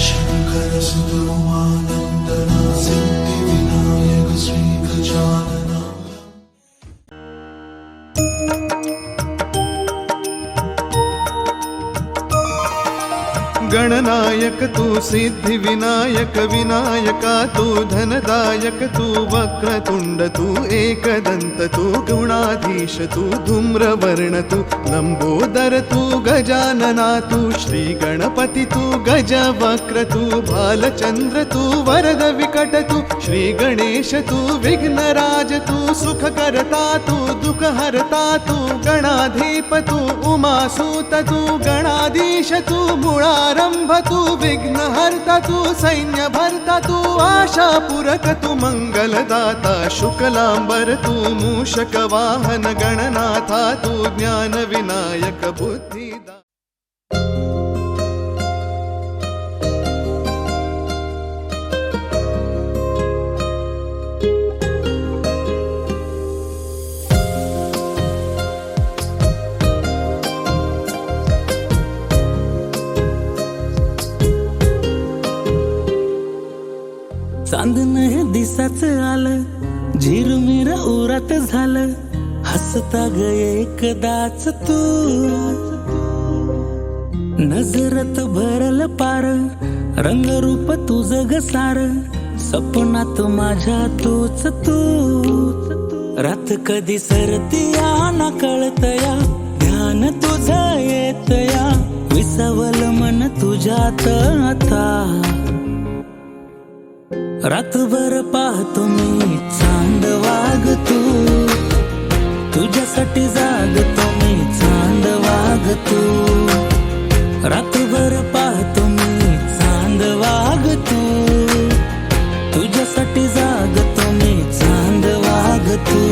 शंकर सुत उमानंदना सिद्धि विनायक श्री गजानना। गणनायक तू सिद्धि विनायक विनायका तू धनदायक तू वक्रतुंड तू एकदंत तू गुणाधीश तू धूम्रवर्ण तू लंबोदर तू गजानना तू श्री गणपती तू गजवक्र तू भालचंद्र तू वरद विकट तू श्री गणेश तू विघ्नराज तू सुखकर्ता तू दुःखहर्ता तू गणाधीप तू उमासूत तू गणाधीश तू मुळारंभ तू विघ्नहर्ता तू सैन्य भरता तू आशापूरक तू मंगलदाता शुक्लांबर तू मूषक वाहन गणनाथा तू ज्ञान विनायक बुद्धिदा। चांदणं दिसाच आलं झिरमिर उरात झालं हसता ग एकदाच तू नजरत भरल पार रंगरूप तुझं ग सार सपनात माझ्या तूच तू रात कधी सरतिया ना कळतया ध्यान तुझं येतया विसावल मन तुझ्यात आता रातभर पाहतो मी चांद वाग तू तुझ्यासाठी जागतो मी चांद वाग तू रातभर पाहतो मी चांद वाग तू तुझ्यासाठी जागतो मी चांद वाग तू।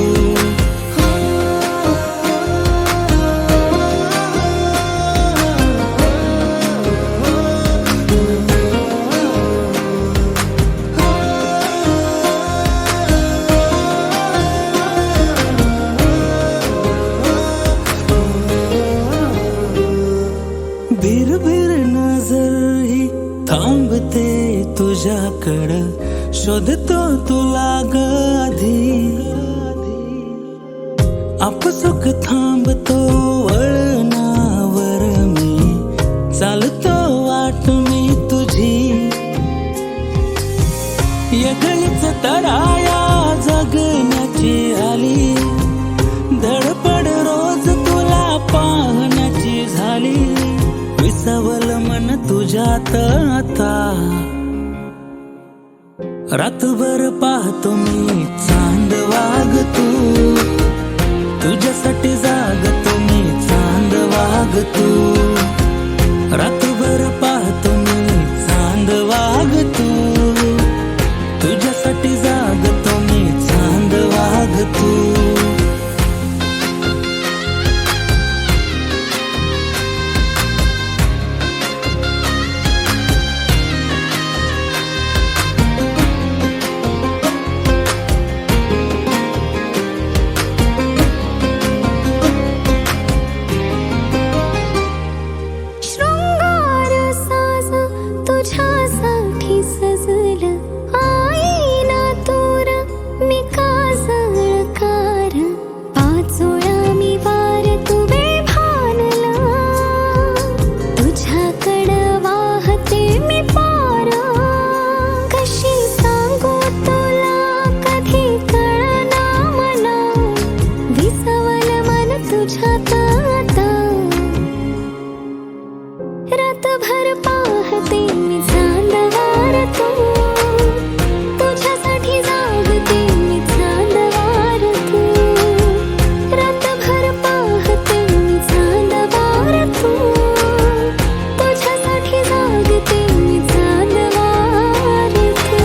भिर नजर ही थांबते तुझ्याकडं शोधतो तुला ग आधी आपसुक थांबतो वळणावर मी चालतो वाट मी तुझी यगळीच तराया जगण्याची आली धडपड रोज तुला पाहण्याची झाली विसावल मन तुझ्यात आता रातभर पाहतो मी चांद वाग तू तुझ्यासाठी जागतो मी चांद वाग तू रातभर पाहतो मी चांद वाग तू तुझ्यासाठी जागतो मी चांद वाग तू। रातभर पाहते मी चांद वार तू तुझ्यासाठी जागते मी चांद वार तू रातभर पाहते मी चांद वार तू तुझ्यासाठी जागते मी चांद वार तू।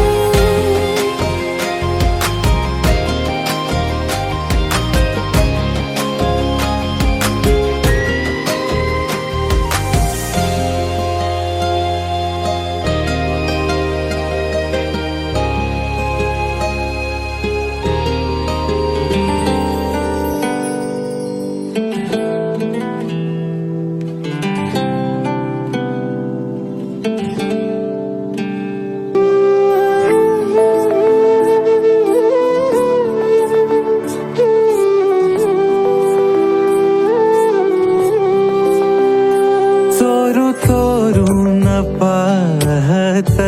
चोरून पाहत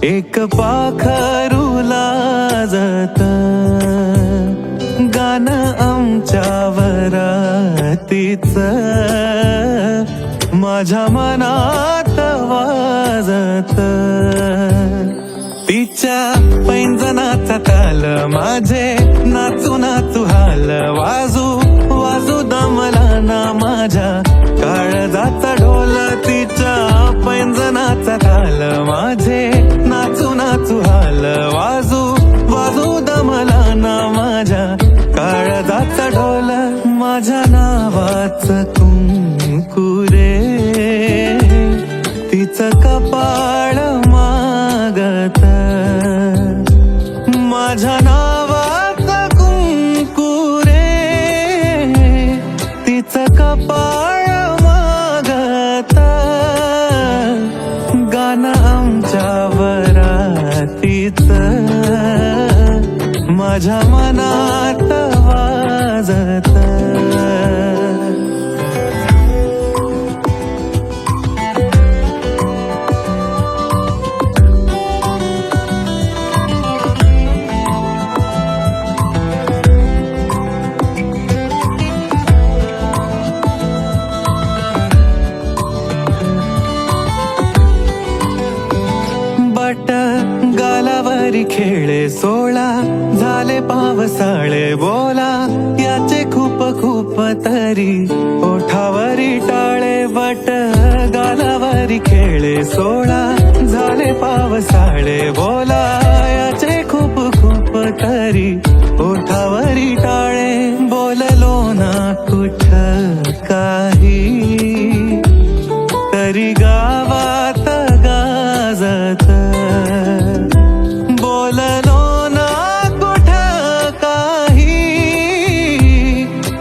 एक पाखरू लाजत गाणं आमच्या वरातीच माझ्या मनात वाजत तिच्या पैंजनाचा ताल माझे नाचू नाचू हाल वाजू वाजू दमला ना माझ्या काळजाचा ढोल तिच्या पैंजनाचा ताल माझे नाचू नाचू हाल वाजू वाजू दमला ना माझ्या काळजाचा ढोल माझ्या नावाच कुंकुरे तिचं कपाळ मागत माझ्या नावाचं कुंकुरे तिचं कपाळ मागत गाणं आमच्या वरातीचं माझ्या मनात वाजत गालावरी खेळे सोळा झाले पावसाळे बोला याचे खूप खूप तरी ओठावरी टाळे बट गालावरी खेळे सोळा झाले पावसाळे बोला याचे खूप खूप तरी ओठावरी टाळे बोललो ना कुठ काही तरी गावात गाजत बोललो ना कुठ काही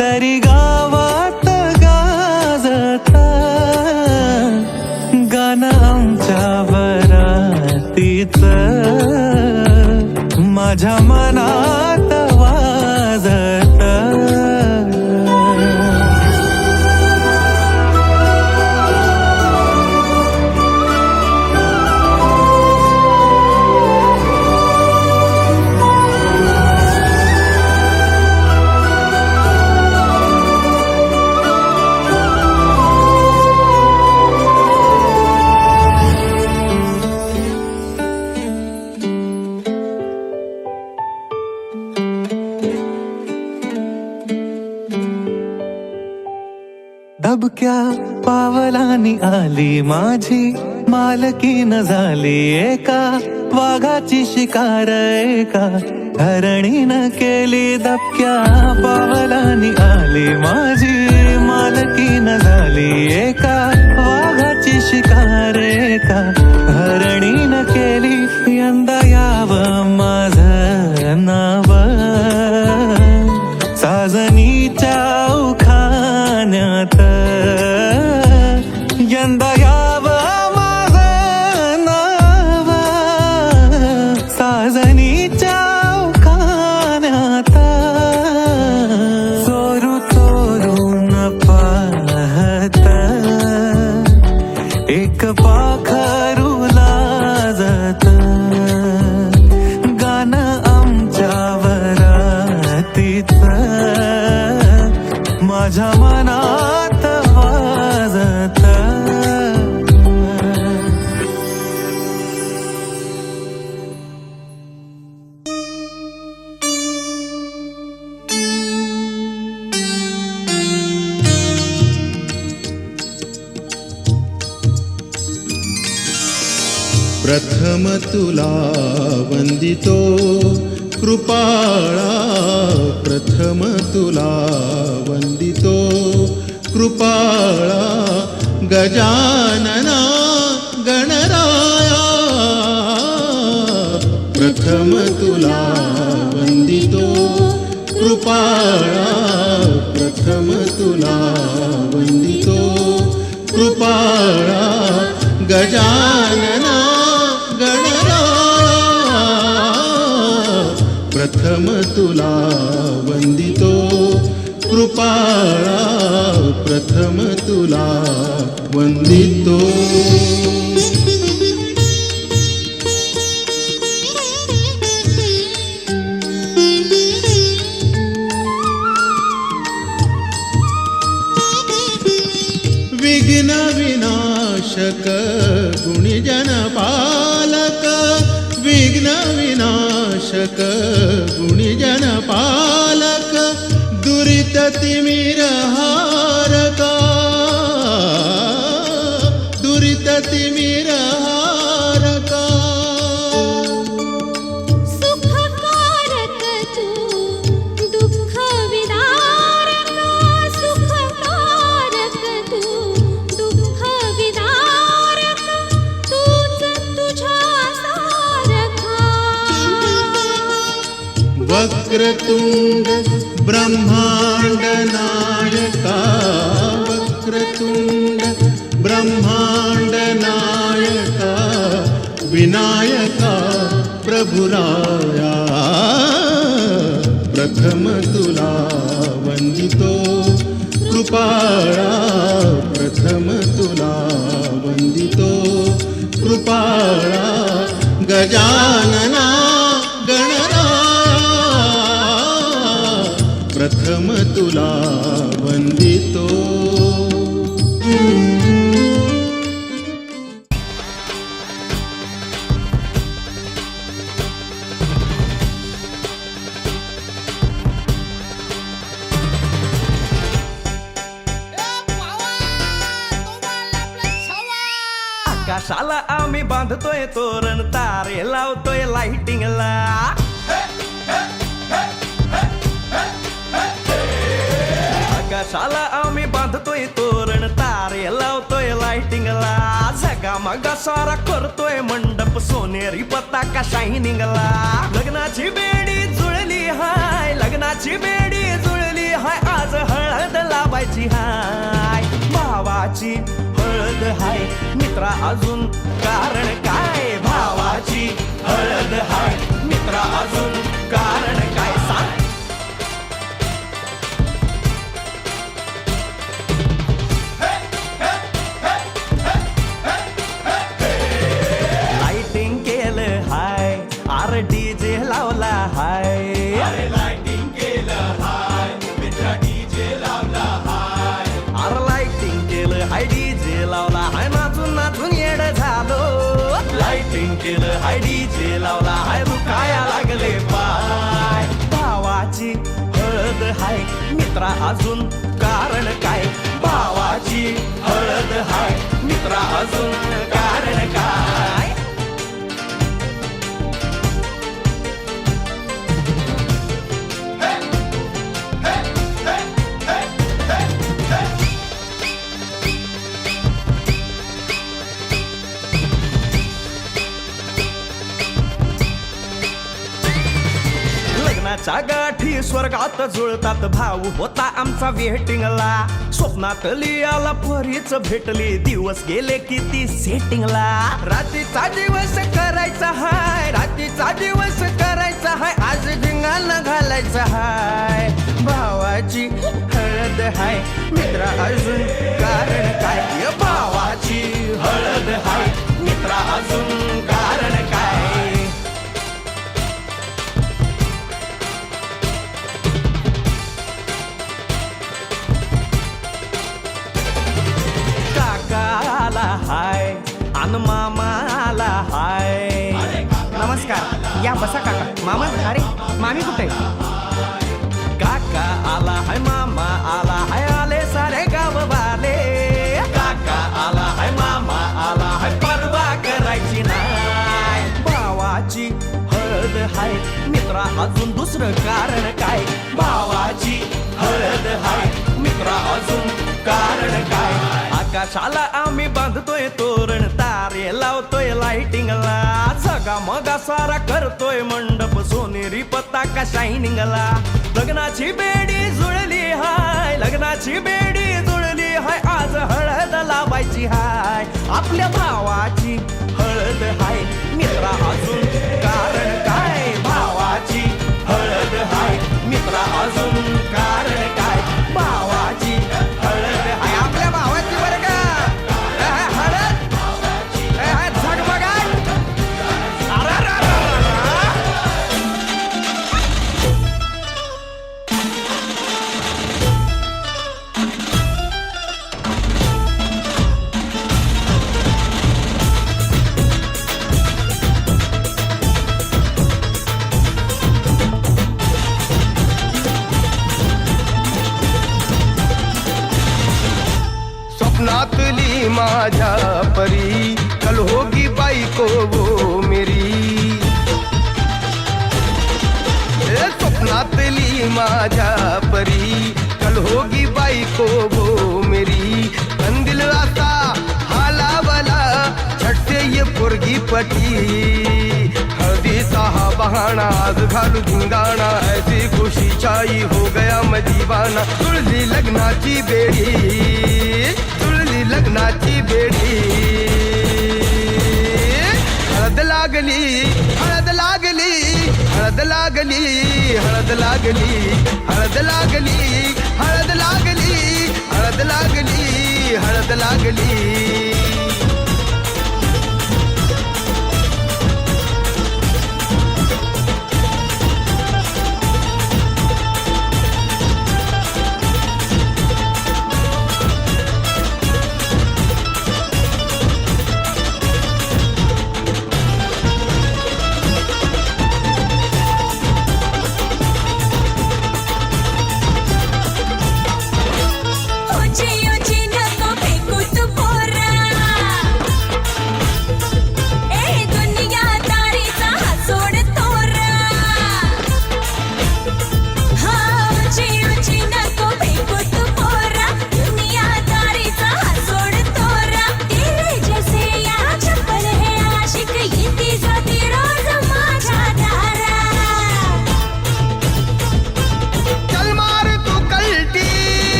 तरी गावात गाजत गाणं आमच्या वरातीचं माझ्या मनात वाजत दबक्या पावलानी आली माझी मालकीन झाली एका वाघाची शिकार एका हरणीनं केली दबक्या पावलानी आली माझी मालकीन झाली एका वाघाची शिकार एका हरणीनं केली यंदा यावं माझं नाव साजनीच्या उखाण्यात यंदा यावं माझं नाव साजनीच्या उखाण्यात चोरू चोरून पाहत एक पाखरू लाजत गाणं आमच्या वरातीचं माझ्या मनात वाजत प्रथम तुला वंदितो कृपाळा प्रथम तुला वंदितो कृपाळा गजानना गणराया प्रथम तुला वंदितो कृपाळा प्रथम तुला वंदितो कृपाळा गजानना गणराया प्रथम तुला वंदितो कृपाळा प्रथम तुला वंदितो विघ्न विनाशक गुणिजन पालक विघ्न विनाशक गुणिजन पालक दुरित तिमिर हारका दुरित तिमिर हारका सुखकारक तू दुःख विदारक सुखकारक तू दुःख विदारक तूच तुझ्या सारखा वक्रतुंड ब्रह्मांड नायका वक्रतुंड ब्रह्मांड नायका विनायका प्रभुराया प्रथम तुला वंदितो कृपाळा प्रथम तुला वंदितो कृपाळा गजानना गणराया प्रथम तुला वंदितो आकाशाला आम्ही बांधतोय तोरण तारे लावतोय लाइटिंगला आकाशाला आम्ही बांधतोय तोरण तारे लावतोय लाइटिंगला झगामगा सारा करतोय मंडप सोनेरी पताका शायनिंगला लग्नाची बेडी जुळली हाय लग्नाची बेडी जुळली हाय आज हळद लावायची हाय भावाची हळद हाय मित्रा अजून कारण काय भावाची हळद हाय मित्रा अजून कारण काय सांग लाइटिंग केलं हाय आर डीजे लावला हाय लाइटिंग केलं हाय मित्रा डीजे लावला हाय आर लाइटिंग केलं हाय डीजे लावला हाय नाचून नाचून येड झालो लाइटिंग केलं हाय डीजे लावला हाय दुखाया लागले पाय भावाची हळद हाय मित्रा अजून कारण काय भावाची हळद हाय मित्रा अजून कारण काय लग्नाच्या गाठी स्वर्गात जुळतात भाऊ होता आमचा वेटिंगला स्वप्नात लियाला परीच भेटली दिवस गेले किती सेटिंगला रात्रीचा दिवस करायचा हाय रात्रीचा दिवस करायचा हाय आज धिंगाणा घालायचा हाय भावाची हळद हाय मित्रा अजून कारण काय भावाची हळद हाय मित्रा अजून कारण काय काकाला हाय अन मामाला हाय नमस्कार या बसा काका मामा अरे मामी कुठे काका आला हाय मामा आला हाय आले सारे गाव वाले काका आला हाय मामा आला हाय परवा करायची नाय भावाची हळद हाय मित्रा अजून दुसरं कारण काय भावाची हळद हाय मित्रा अजून कारण काय आकाशाला आम्ही बांधतोय तोरण तारे लावतोय लाइटिंगला झगा मगा सारा करतोय मंडप सोनेरी पताका शायनिंगला लग्नाची बेडी जुळली हाय लग्नाची बेडी जुळली हाय आज हळद लावायची हाय आपल्या भावाची हळद हाय मित्रा अजून कारण काय भावाची हळद हाय मित्रा अजून कारण काय भावाची हळद हाय आपल्या भावाची बरं का माझ्या परी, कल होगी बाईको वो मेरी. स्वप्नातली माझ्या परी, कल होगी बाईको वो मेरी. कंदिल आता हालावला, झट से ये पोरगी पटी. हळदीचा हा बहाणा, आज घालू धिंगाणा, ऐसी खुशी छाई हो गया मैं दीवाना. तुळली लग्नाची बेडी, तुळली लग्नाची बेडी. हळद लागली, हळद लागली, हळद लागली, हळद लागली, हळद लागली, हळद लागली, हळद लागली, हळद लागली.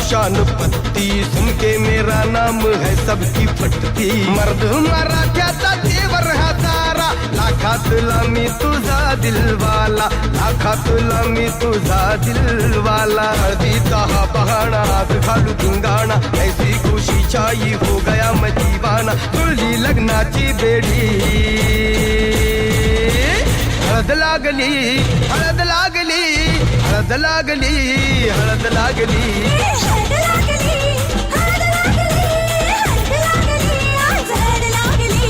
शान पत्ती सुन के मेरा नाम है सबकी फटती. मर्द मराठ्याचा देवर हा तारा, लाखातला मी तुझा दिलवाला, लाखातला मी तुझा दिलवाला. हळदीचा हा बहाणा, आज घालू धिंगाणा, ऐसी खुशी छाई हो गया मैं दीवाना. तुळली लग्नाची बेडी. हळद लागली, हळद लागली, हळद लागली, हळद लागली. हळद लागली, हळद लागली, हळद लागली, आज हळद लागली.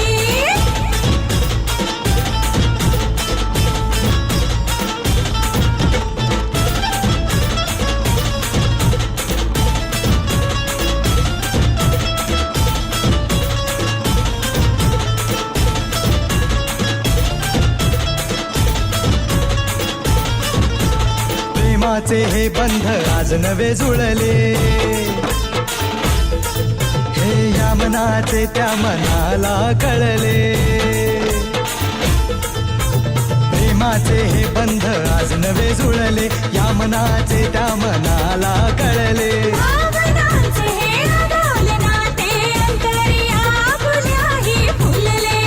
प्रेमाचे हे बंध आज नवे जुळले, हे या मनाचे त्या मनाला कळले. प्रेमाचे हे बंध आज नवे जुळले, या मनाचे त्या मनाला कळले. भावनांचे हे अडवले नाते, अंतरी आपुल्याही फुलले.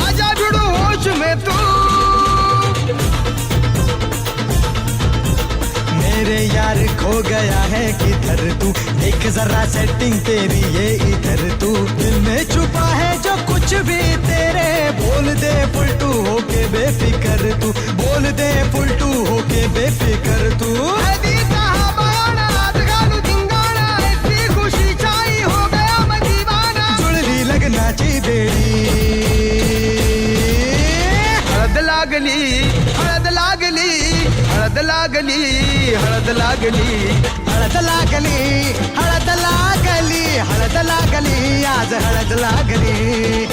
आजा भिडू होश में तू, मेरे यार खो गया है किधर तू, देख जरा सेटिंग तेरी ये इधर तू. दिल में छुपा है जो कुछ भी तेरे, बोल दे फुलटू होके बेफिकर तू, बोल दे फुलटू होके बेफिकर तू. हळदीचा हा बहाणा, आज घालू धिंगाणा, ऐसी खुशी छाई हो गया मैं दीवाना. जुळली लग्नाची बेडी. हळद लागली, हळद लागली, हळद लागली, हळद लागली. हळद लागली, हळद लागली, हळद लागली, आज हळद लागली.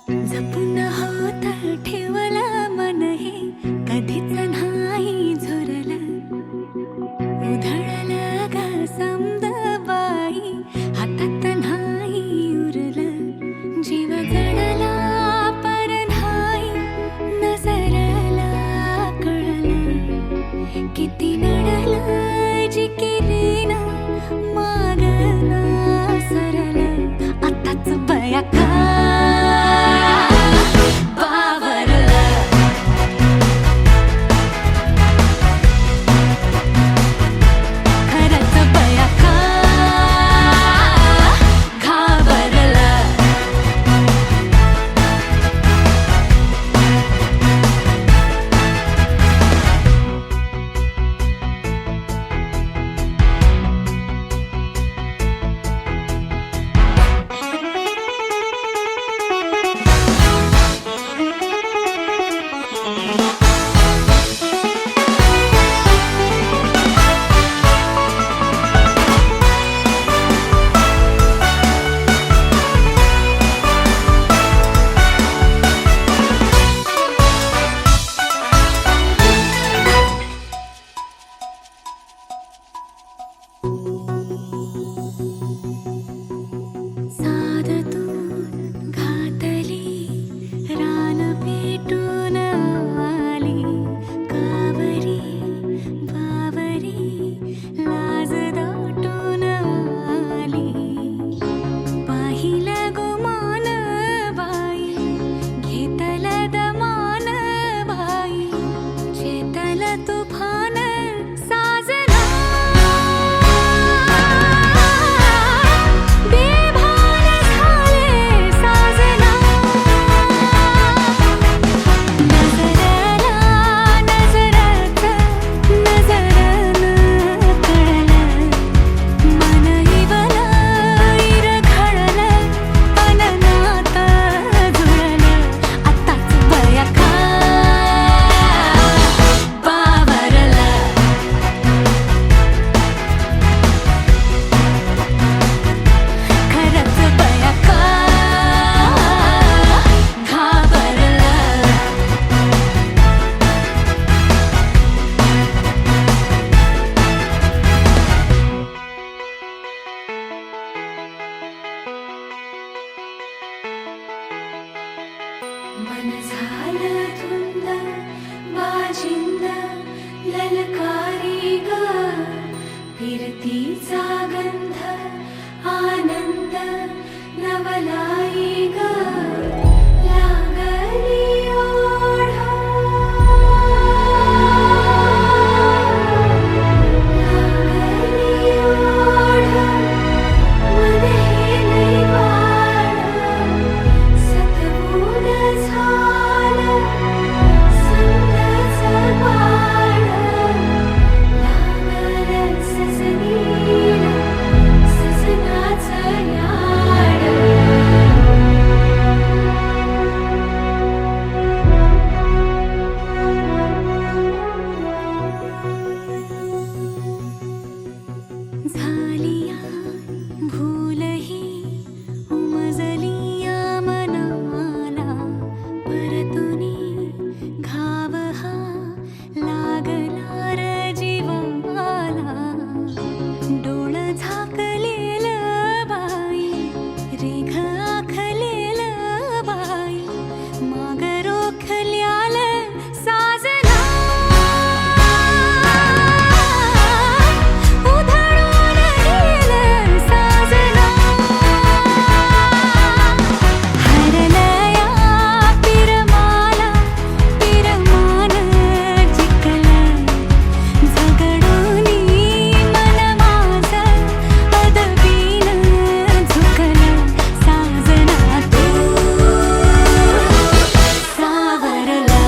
जपून होत ठेवलं मन हे कधीच नाही झुरलं उधळलं ग समद बाई हातात नाही उरलं जीव जडला पर नाही नजरला कळलं किती नडलं जी केली ना मागना सरलं आताच बया का मन झालं धुंद वाजिंद ललकारी ग फिरतीचा गंध आनंद नवलाई ग लागली ओढ लागली ओढ मन हे लई वाढ सतबूड झालं समजाचं बाळ लागलं सजनीला सजनाचं याड झालिया भूलही उमजलिया मनाला परतुनी घाव हा लागला र जीवाला डोळ झाकलेलं बाई रेघ आखलेलं बाई माग रोखल्याल साजना उधळून गेलं साजना हरलया पिरमाला पिरमान जिंकलं झगडूनी मन माझं अदबीन झुकलं साजना तू सावरलं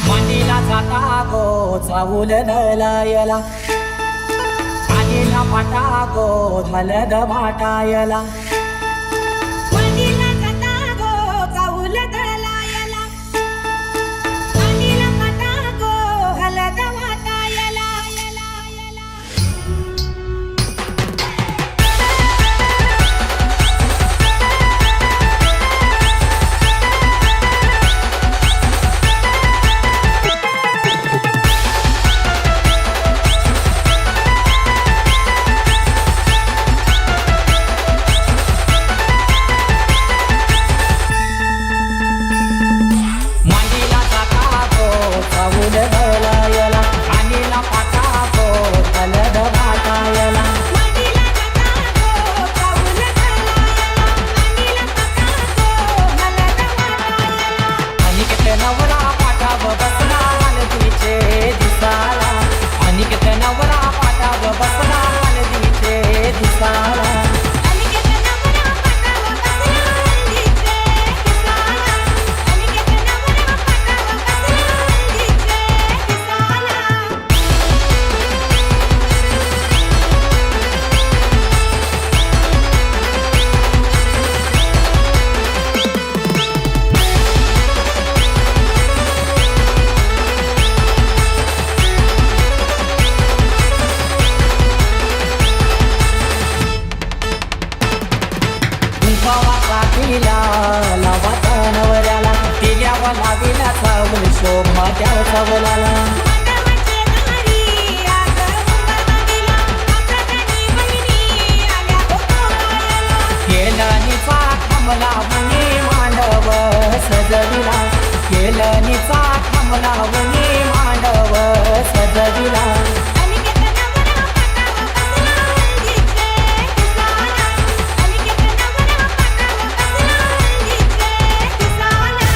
मांडीला जाता गो चावूल न लायला आधी अनिला पाटा गो हलद वाटायला वडीला जाता गो चाऊल दळायला अनिला पाटा गो हलद वाटायला मांडीला जाता गो चाऊल दळायला अनिला पाटा गो हलद वाटायला वडीला जाता गो चाऊल दळायला अनिला पाटा गो हलद वाटायला अनिकेत नवरा पाटाव बसला हलदीचे दिसाला अनिकेत नवरा पाटाव बसला हलदीचे दिसाला अनिकेत नवरा पाटाव बसला हल्दीचे दिसाला अनिकेत नवरा पाटाव बसला हल्दीचे दिसाला कुंभावाचा तिला लावाचा नवऱ्याला तिल्यावर लाविला चावल शोभा त्या चावलाला मंडपाचे दारी आज मुंबईला आकाशाची बहिणी आल्या गोपाळाला केलं निचा थांबला म्हणे मांडव सजविला केलं निचा थांबला म्हणे मांडव सजविला अनिकेत नवरा पाटाव बसला हल्दीचे दिसाला अनिकेत नवरा पाटाव बसला हल्दीचे दिसाला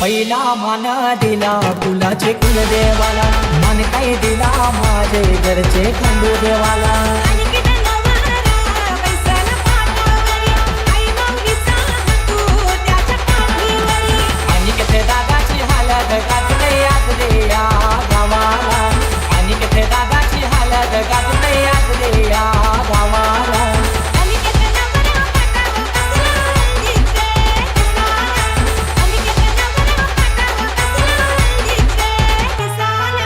पहिला मान दिला कुलाचे कुलदेवाला मन काय दिला माझे घरचे खंडू देवाला अनिकेत नवरा बैसाला पाटावरी आई माऊलीचा तू त्याच्या पाठीवरी अनिकेत दादाची हालत गाजले आजले या गावाला अनिकेत दादाची हालत गाजले आजले या गावाला अनिकेत नवरा पाटाव बसला हल्दीचे दिसाला अनिकेत नवरा पाटाव बसला हल्दीचे दिसाला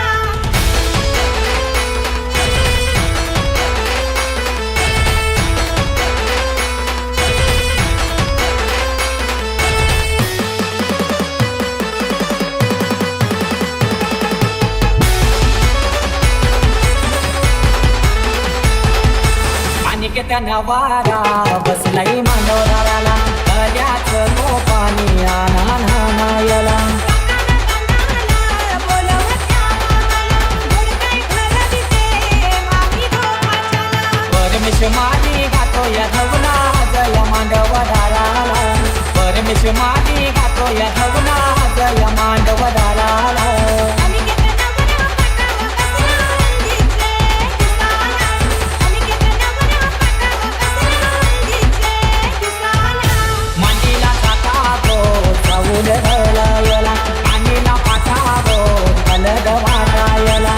अनिकेत नवारा बसलाई मांडवराला कल्याचं गोपानी आना नानायला परमेश माली गातो या धवना जय मांडवराला परमेश माली गातो या धवना जय मांडवराला मांडीला जाता गो चाऊल दळायला अनिला पाटा गो हलद वाटायला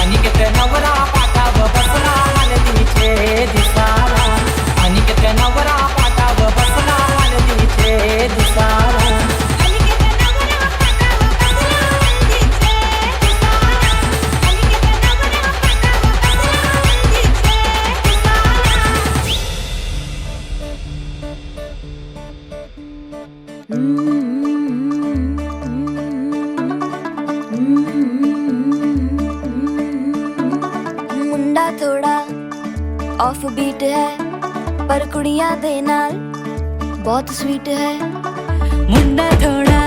अनिकेत नवरा पाटाव बसला हलदीचे दिसाला अनिकेत नवरा पाटाव बसला हलदीचे दिसाला मुंडा थोड़ा ऑफ बीट है पर कुड़ियां दे नाल बहुत स्वीट है मुंडा थोड़ा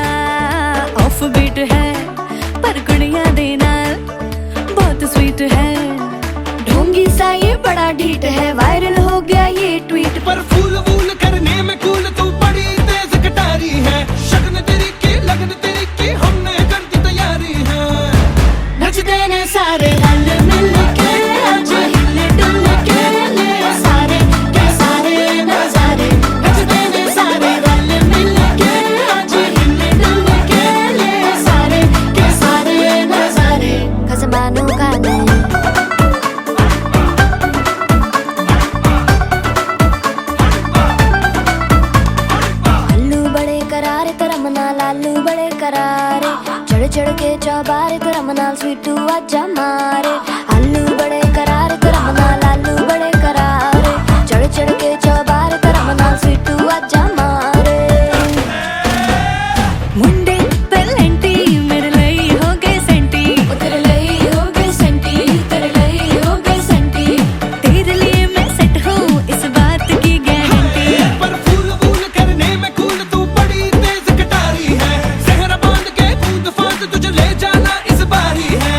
ऑफ बीट है पर कुड़ियां दे नाल बहुत स्वीट है ढोंगी सा ये बड़ा ढीठ है वायरल हो गया ये ट्वीट पर फूल वूल करने में करारे चढ़ चढ़ के चौबारे करम नाल स्वीटू आजा मारे आलू बड़े करारे करम नाल आलू बड़े करारे चढ़ चढ़ के चौबारे करम नाल स्वीटू आजा मारे मुंडे पेलेंटी मेरे ਲਈ ਹੋ ਗਏ ਸੈਂਟੀ तेरे ਲਈ हो गए सेंटी तेरे ਲਈ हो गए सेंटी तेरे लिए मैं सेट हूँ इस बात की गारंटी पर फूल फूल करने में कूल तू बड़ी तेज कटारी है सहरा बांध के कूद फांद तुझे ले जाना इस बारी है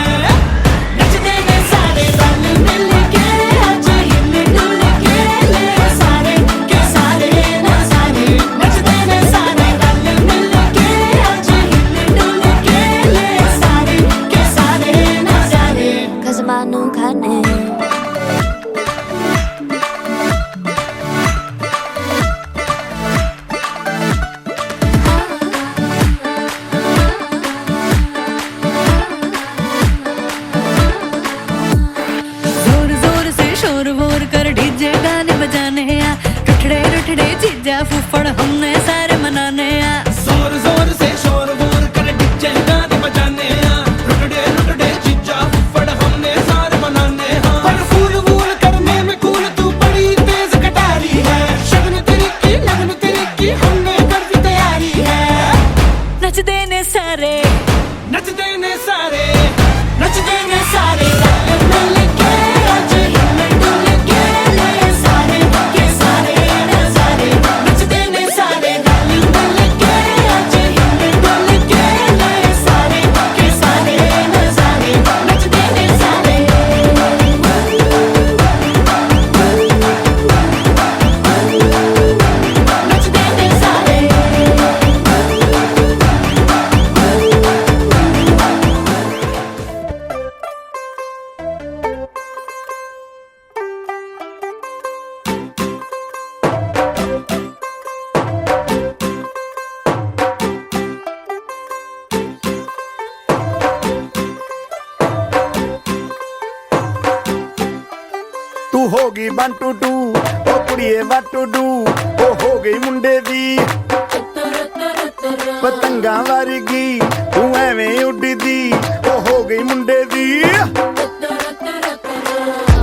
नचते ने सारे रल मिल के आज हिल डुल के ले सारे के सारे ना सारे नचते ने सारे रल मिल के आज हिल डुल के ले सारे के सारे ना सारे खजमानू खाने जोर जोर से शोर वोर कर डीजे गाने बजाने आ रुठड़े रुठड़े जीजा फूफड़ हमने सारे मनाने आ जोर जोर से शोर वोर कर डीजे गाने बजाने हैं रुकड़े रुकड़े चिज्जा फुफड़ हमने सारे बनाने हैं पर फूल फूल करने में कूल तू बड़ी तेज कटारी है शगन तेरी की लगन तेरी की हमने कर दी तैयारी है नचते ने सारे नचते ने सारे नचते ने सारे रल मिल के आज हिल डुल के ले सारे के सारे ना सारे नचते ने सारे रल मिल के आज हिल डुल के ले सारे के सारे ना सारे नचते ने सारे नचते ने सारे ਤੂੰ ਹੋ ਗਈ 1 2 2 ਉਹ ਕੁੜੀਏ what to do ਉਹ ਹੋ ਗਈ ਮੁੰਡੇ ਦੀ ਪਤੰਗਾਂ ਵਰਗੀ ਤੂੰ ਐਵੇਂ ਉੱਡਦੀ ਉਹ ਹੋ ਗਈ ਮੁੰਡੇ ਦੀ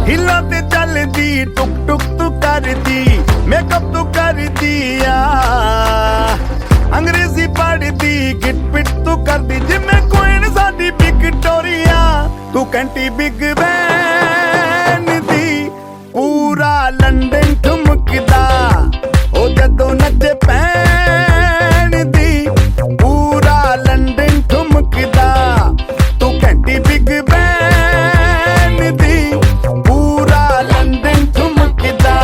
ਹਿੱਲਾਂ ਤੇ ਚੱਲਦੀ ਟੁਕ ਟੁਕ ਤੂੰ ਕਰਦੀ ਮੇਕਅਪ ਤੂੰ ਕਰਦੀ ਆ ਅੰਗਰੇਜ਼ੀ ਪੜ੍ਹਦੀ ਗਿਟ ਪਿਟ ਤੂੰ ਕਰਦੀ ਜਿਵੇਂ ਕੁਈਨ ਸਾਡੀ ਵਿਕਟੋਰੀਆ ਤੂੰ ਕੰਟੀ ਬਿਗ ਬੈਨ ਦੀ ਪੂਰਾ ਲੰਡਨ ਠੁਮਕਦਾ ਉਹ ਜਦੋਂ ਨੱਚੇ ਪੈਣ ਦੀ ਪੂਰਾ ਲੰਡਨ ਠੁਮਕਦਾ ਤੂੰ ਘੰਟੀ ਬਿਗ ਬੈਨ ਦੀ ਪੂਰਾ ਲੰਡਨ ਠੁਮਕਦਾ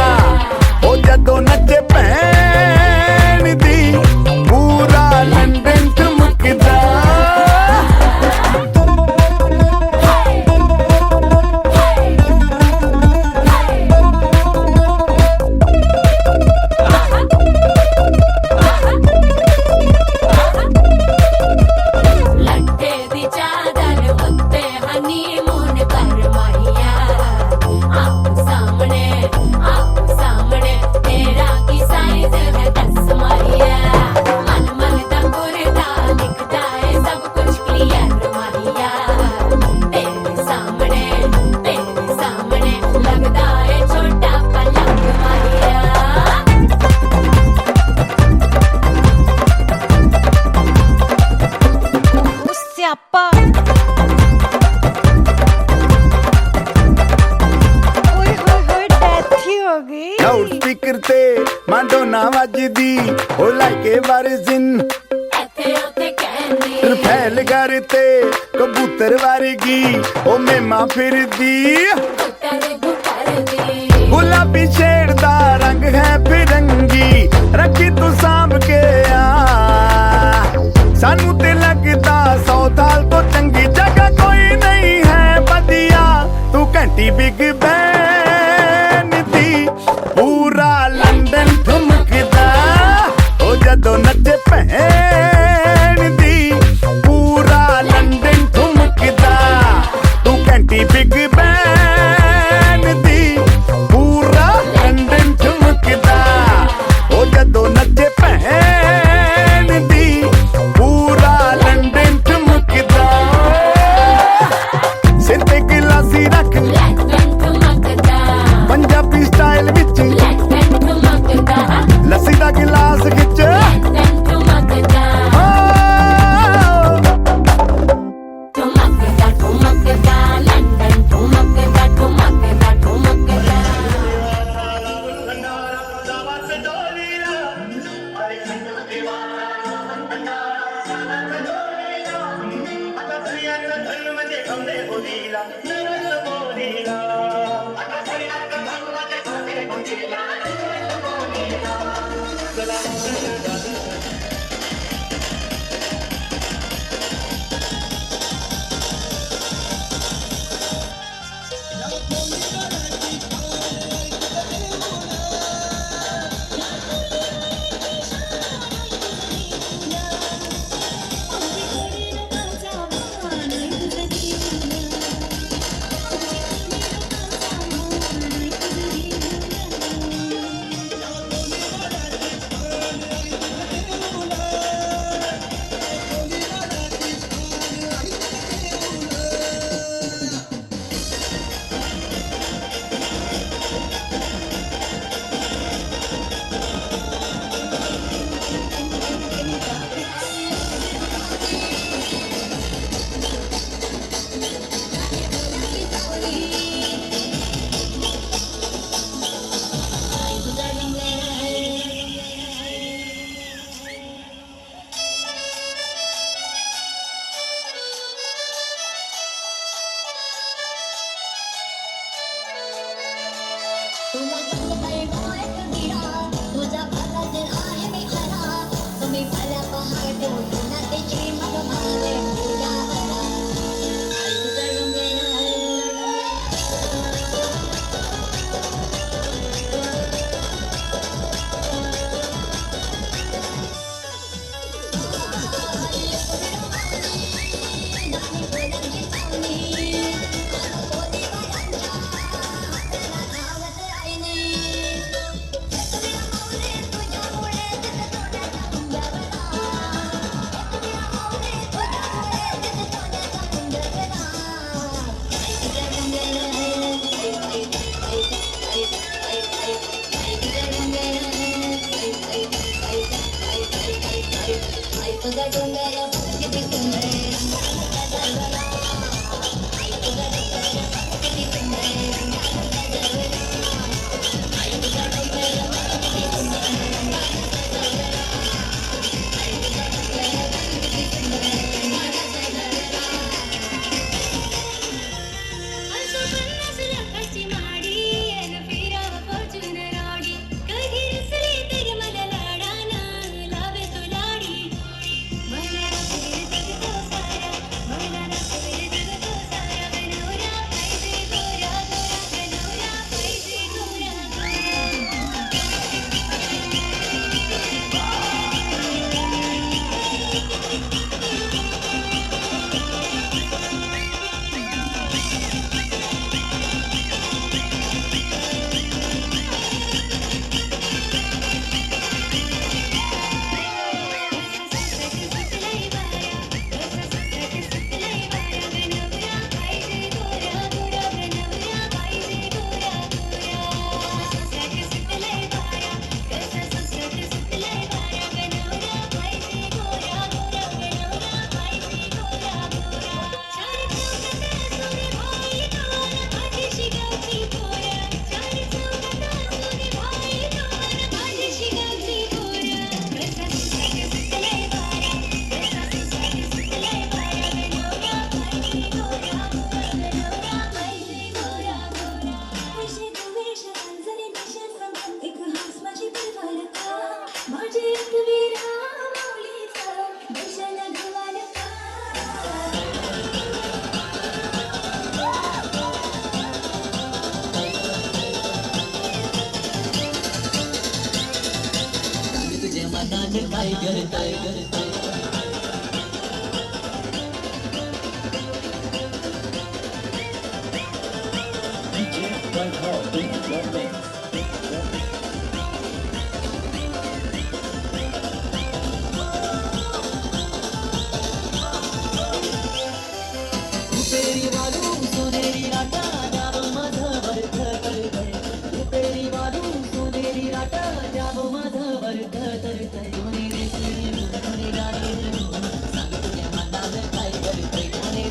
ਉਹ ਜਦੋਂ ਨੱਚੇ ਪੈਣ ਦੀ ਪੂਰਾ ਲੰਡਨ ਠੁਮਕਦਾ लट्टे दी चादर उत्ते हनीमून कर माहिया आप सामने तेरा की साइज है 10 माहिया मन मन दा गुरदा दिखदा है सब कुछ क्लियर माहिया तेरे सामने लगदा है छोटा पलंग माहिया ਸਿਆਪਾ ਓਏ ਹੋਏ ਹੋਏ ਡੈਥ ਹੀ ਹੋ ਗਈ ਲਾਊਡ ਸਪੀਕਰ ਤੇ ਮਾਂਡੋਨਾ ਵੱਜਦੀ ਉਹ ਲਾਈਕੇ ਵਰਜ਼ਨ ਇੱਥੇ ਉੱਥੇ ਕਹਿੰਦੀ ਰਫੈਲ ਘਰ ਤੇ ਕਬੂਤਰ ਵਰਗੀ ਉਹ ਮੇਮਾ ਫਿਰਦੀ ਗੁੱਟਰ ਦੀ ਗੁਲਾਬੀ ਸ਼ੇਡ ਦਾ ਰੰਗ ਹੈ ਫਿਰੰਗੀ ਰੱਖੀ ਤੂੰ ਸਾਂਭ ਕੇ ਆ ਸਾਨੂੰ ਤੇ ਲੱਗਦਾ 100 ਸਾਲ ਤੋਂ ਚੰਗੀ ਜਗ੍ਹਾ ਕੋਈ ਨਹੀਂ ਹੈ ਵਧੀਆ ਤੂੰ ਘੰਟੀ ਬਿਗ ਬੈਨ ਦੀ ਪੂਰਾ ਲੰਡਨ ਠੁਮਕਦਾ ਉਹ ਜਦੋਂ ਨੱਚੇ ਭੈਣ ਦੀ ਪੂਰਾ ਲੰਡਨ ਠੁਮਕਦਾ ਤੂੰ ਘੰਟੀ ਬਿਗ ਬੈਨ ਦੀ ਪੂਰਾ ਲੰਡਨ ਠੁਮਕਦਾ ਉਹ ਜਦੋਂ ਨੱਚੇ ਭੈਣ ਦੀ ਪੂਰਾ ਲੰਡਨ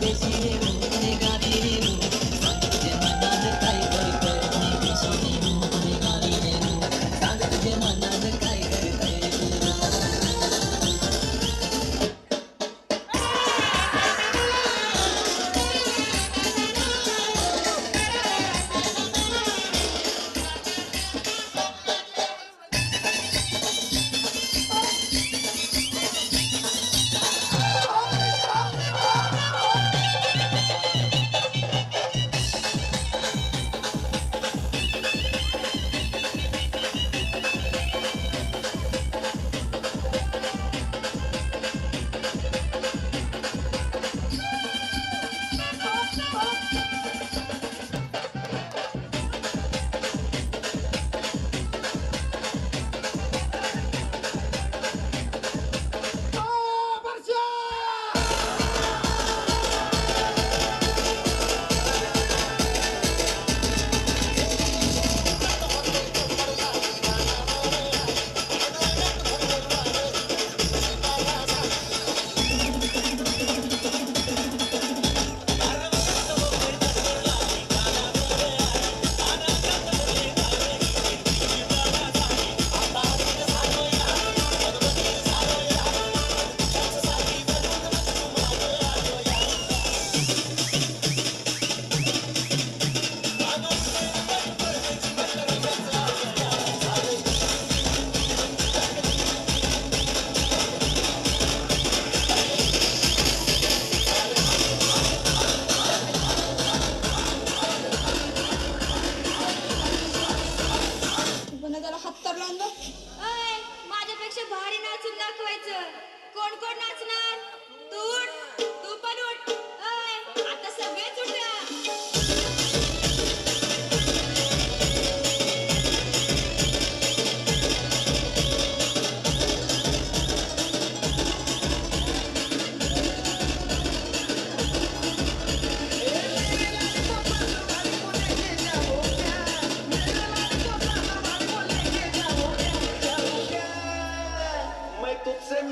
देशी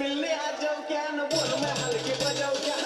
मिलने आ जाओ क्या न बोल मैं हल्के बजाओ क्या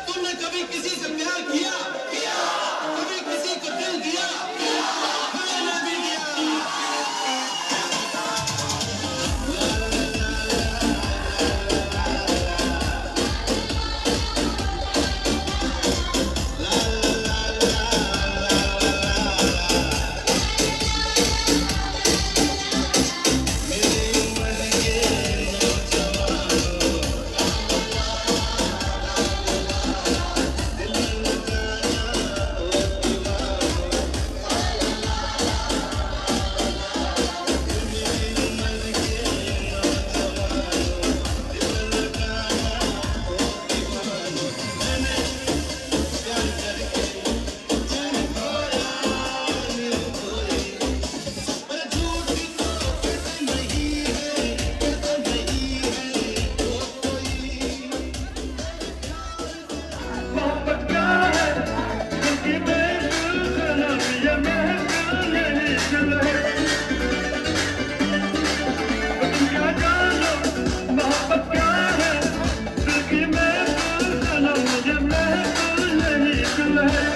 तुमने कभी किसी से प्यार किया? कभी किसी को दिल दिया? मैंने भी दिया। महफिल नहीं